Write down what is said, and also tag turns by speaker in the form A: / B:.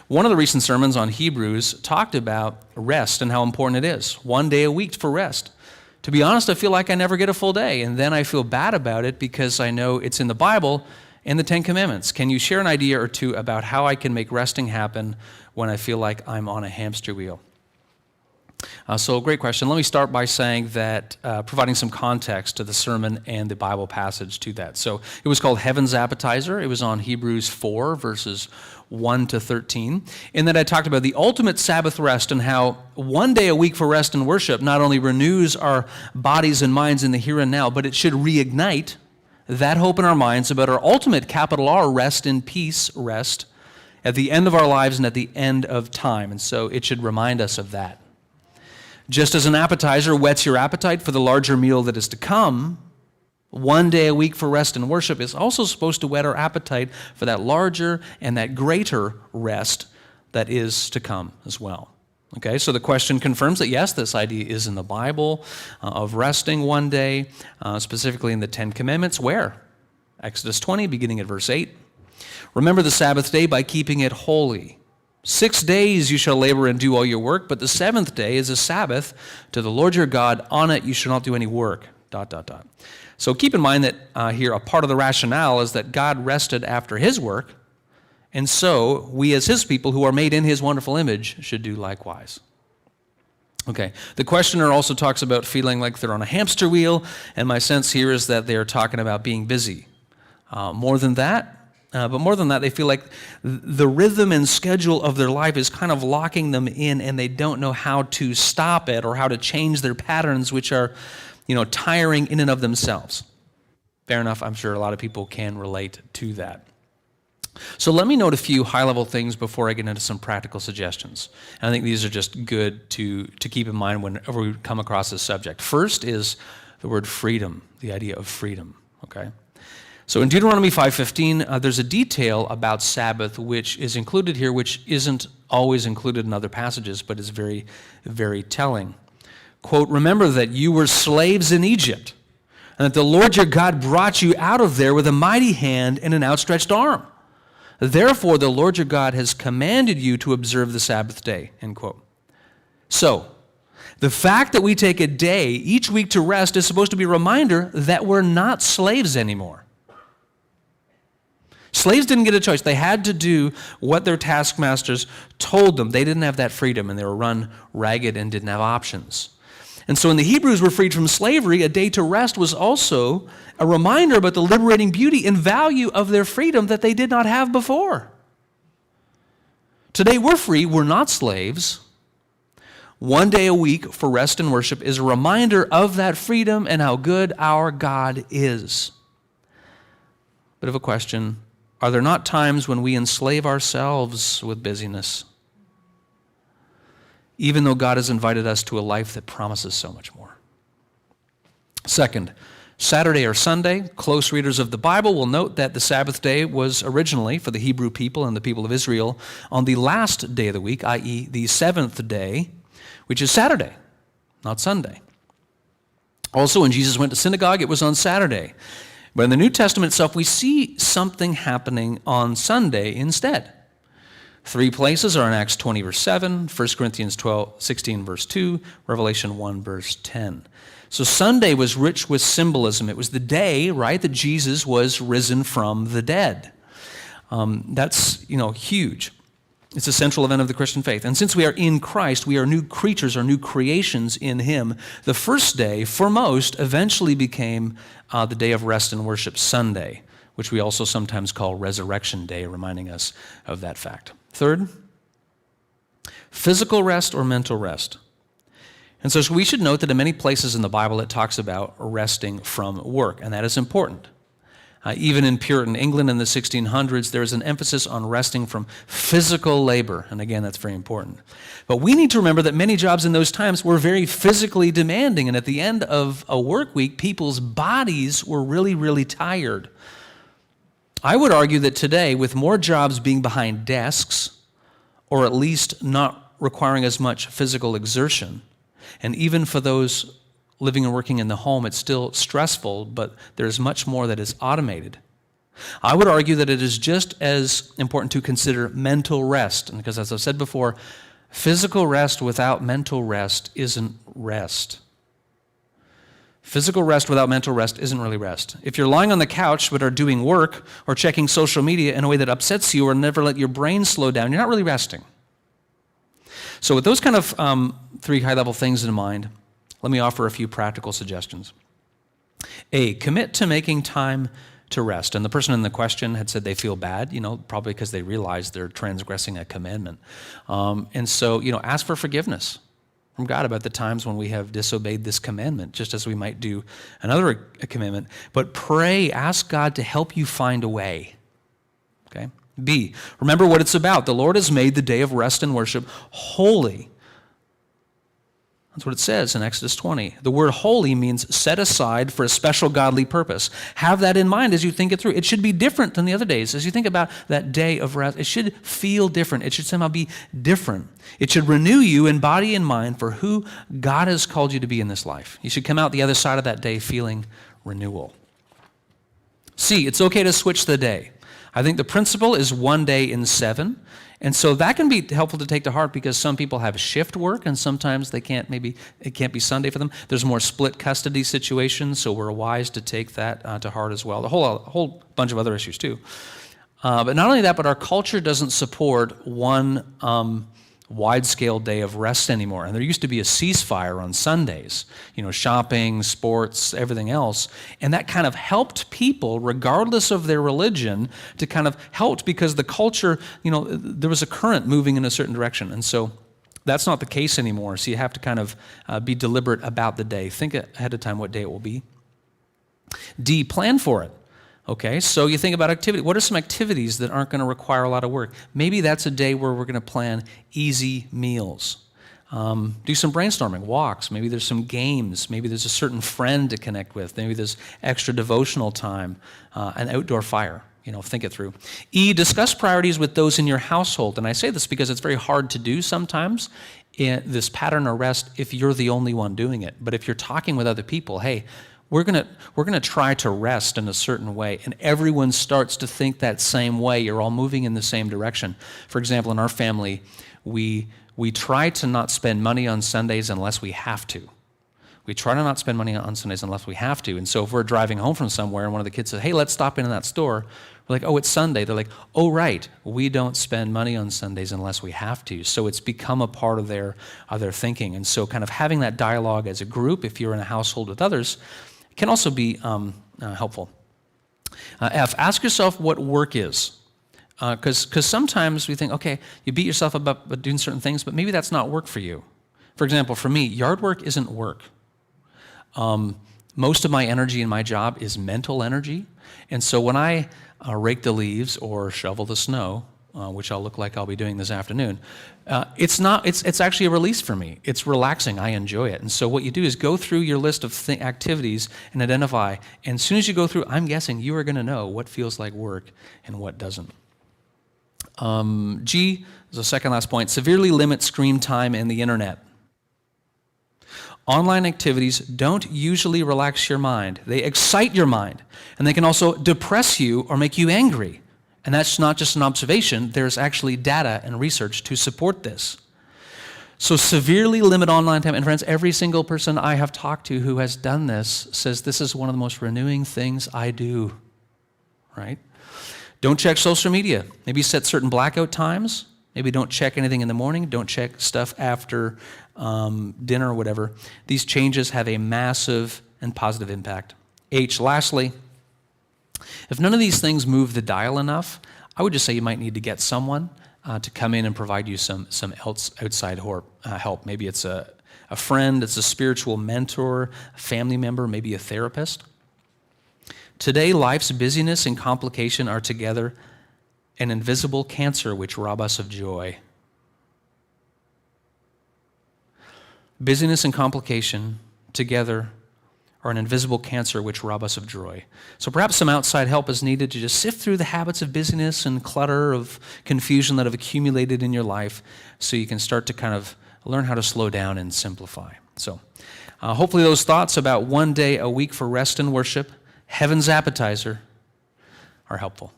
A: One of the recent sermons on Hebrews talked about rest and how important it is. 1 day a week for rest. To be honest, I feel like I never get a full day, and then I feel bad about it because I know it's in the Bible and the Ten Commandments. Can you share an idea or two about how I can make resting happen when I feel like I'm on a hamster wheel? So great question. Let me start by saying that, providing some context to the sermon and the Bible passage to that. So it was called Heaven's Appetizer. It was on Hebrews 4, verses 1 to 13. In that I talked about the ultimate Sabbath rest and how 1 day a week for rest and worship not only renews our bodies and minds in the here and now, but it should reignite that hope in our minds about our ultimate, capital R, rest in peace rest at the end of our lives and at the end of time. And so it should remind us of that. Just as an appetizer whets your appetite for the larger meal that is to come, 1 day a week for rest and worship is also supposed to whet our appetite for that larger and that greater rest that is to come as well. Okay, so the question confirms that yes, this idea is in the Bible of resting 1 day, specifically in the Ten Commandments. Where? Exodus 20, beginning at verse 8. Remember the Sabbath day by keeping it holy. 6 days you shall labor and do all your work, but the seventh day is a Sabbath to the Lord your God. On it you shall not do any work, ... So keep in mind that here a part of the rationale is that God rested after his work, and so we as his people who are made in his wonderful image should do likewise. Okay, the questioner also talks about feeling like they're on a hamster wheel, and my sense here is that they're talking about being busy. More than that, they feel like the rhythm and schedule of their life is kind of locking them in, and they don't know how to stop it or how to change their patterns, which are, tiring in and of themselves. Fair enough, I'm sure a lot of people can relate to that. So let me note a few high-level things before I get into some practical suggestions. And I think these are just good to keep in mind whenever we come across this subject. First is the word freedom, the idea of freedom, okay? So in Deuteronomy 5:15, there's a detail about Sabbath which is included here, which isn't always included in other passages, but is very, very telling. Quote, remember that you were slaves in Egypt, and that the Lord your God brought you out of there with a mighty hand and an outstretched arm. Therefore, the Lord your God has commanded you to observe the Sabbath day, end quote. So, the fact that we take a day each week to rest is supposed to be a reminder that we're not slaves anymore. Slaves didn't get a choice. They had to do what their taskmasters told them. They didn't have that freedom, and they were run ragged and didn't have options. And so when the Hebrews were freed from slavery, a day to rest was also a reminder about the liberating beauty and value of their freedom that they did not have before. Today we're free, we're not slaves. 1 day a week for rest and worship is a reminder of that freedom and how good our God is. Bit of a question. Are there not times when we enslave ourselves with busyness, even though God has invited us to a life that promises so much more? Second, Saturday or Sunday, close readers of the Bible will note that the Sabbath day was originally, for the Hebrew people and the people of Israel, on the last day of the week, i.e. the seventh day, which is Saturday, not Sunday. Also, when Jesus went to synagogue, it was on Saturday. But in the New Testament itself, we see something happening on Sunday instead. 3 places are in Acts 20, verse 7, 1 Corinthians 16, verse 2, Revelation 1, verse 10. So Sunday was rich with symbolism. It was the day, right, that Jesus was risen from the dead. That's, huge. It's a central event of the Christian faith. And since we are in Christ, we are new creatures or new creations in him. The first day, for most, eventually became the day of rest and worship, Sunday, which we also sometimes call Resurrection Day, reminding us of that fact. Third, physical rest or mental rest. And so we should note that in many places in the Bible it talks about resting from work, and that is important. Even in Puritan England in the 1600s, there is an emphasis on resting from physical labor. And again, that's very important. But we need to remember that many jobs in those times were very physically demanding. And at the end of a work week, people's bodies were really, really tired. I would argue that today, with more jobs being behind desks, or at least not requiring as much physical exertion, and even for those living and working in the home, it's still stressful, but there's much more that is automated. I would argue that it is just as important to consider mental rest, because as I've said before, physical rest without mental rest isn't rest. Physical rest without mental rest isn't really rest. If you're lying on the couch but are doing work or checking social media in a way that upsets you or never let your brain slow down, you're not really resting. So with those kind of three high-level things in mind, let me offer a few practical suggestions. A, commit to making time to rest. And the person in the question had said they feel bad, probably because they realize they're transgressing a commandment. And so, ask for forgiveness from God about the times when we have disobeyed this commandment, just as we might do another commandment. But pray, ask God to help you find a way. Okay? B, remember what it's about. The Lord has made the day of rest and worship holy. That's what it says in Exodus 20. The word holy means set aside for a special godly purpose. Have that in mind as you think it through. It should be different than the other days. As you think about that day of rest, it should feel different. It should somehow be different. It should renew you in body and mind for who God has called you to be in this life. You should come out the other side of that day feeling renewal. C, it's okay to switch the day. I think the principle is 1 day in 7. And so that can be helpful to take to heart because some people have shift work and sometimes it can't be Sunday for them. There's more split custody situations, so we're wise to take that to heart as well. A whole bunch of other issues too. But not only that, but our culture doesn't support one wide-scale day of rest anymore. And there used to be a ceasefire on Sundays, shopping, sports, everything else. And that kind of helped people, regardless of their religion, to kind of help because the culture, there was a current moving in a certain direction. And so that's not the case anymore. So you have to kind of be deliberate about the day. Think ahead of time what day it will be. D, plan for it. Okay, so you think about activity. What are some activities that aren't going to require a lot of work? Maybe that's a day where we're going to plan easy meals. Do some brainstorming, walks. Maybe there's some games. Maybe there's a certain friend to connect with. Maybe there's extra devotional time, an outdoor fire. Think it through. E, discuss priorities with those in your household. And I say this because it's very hard to do sometimes, in this pattern or rest, if you're the only one doing it. But if you're talking with other people, hey, we're gonna try to rest in a certain way, and everyone starts to think that same way. You're all moving in the same direction. For example, in our family, we try to not spend money on Sundays unless we have to. We try to not spend money on Sundays unless we have to. And so if we're driving home from somewhere and one of the kids says, hey, let's stop in that store, we're like, oh, it's Sunday. They're like, oh, right, we don't spend money on Sundays unless we have to. So it's become a part of their thinking. And so kind of having that dialogue as a group, if you're in a household with others, can also be helpful. F, ask yourself what work is. Because sometimes we think, okay, you beat yourself up about doing certain things, but maybe that's not work for you. For example, for me, yard work isn't work. Most of my energy in my job is mental energy. And so when I rake the leaves or shovel the snow, which I'll look like I'll be doing this afternoon, it's actually a release for me. It's relaxing. I enjoy it. And so what you do is go through your list of activities and identify. And as soon as you go through, I'm guessing you are going to know what feels like work and what doesn't. G is the second last point. Severely limit screen time and the internet. Online activities don't usually relax your mind. They excite your mind. And they can also depress you or make you angry. And that's not just an observation. There's actually data and research to support this. So severely limit online time. And friends, every single person I have talked to who has done this says this is one of the most renewing things I do, right? Don't check social media. Maybe set certain blackout times. Maybe don't check anything in the morning. Don't check stuff after dinner or whatever. These changes have a massive and positive impact. H, lastly, if none of these things move the dial enough, I would just say you might need to get someone to come in and provide you some outside help. Maybe it's a friend, it's a spiritual mentor, a family member, maybe a therapist. Today, life's busyness and complication are together an invisible cancer which rob us of joy. Busyness and complication together are an invisible cancer which rob us of joy. So perhaps some outside help is needed to just sift through the habits of busyness and clutter, of confusion that have accumulated in your life so you can start to kind of learn how to slow down and simplify. So hopefully those thoughts about 1 day a week for rest and worship, heaven's appetizer, are helpful.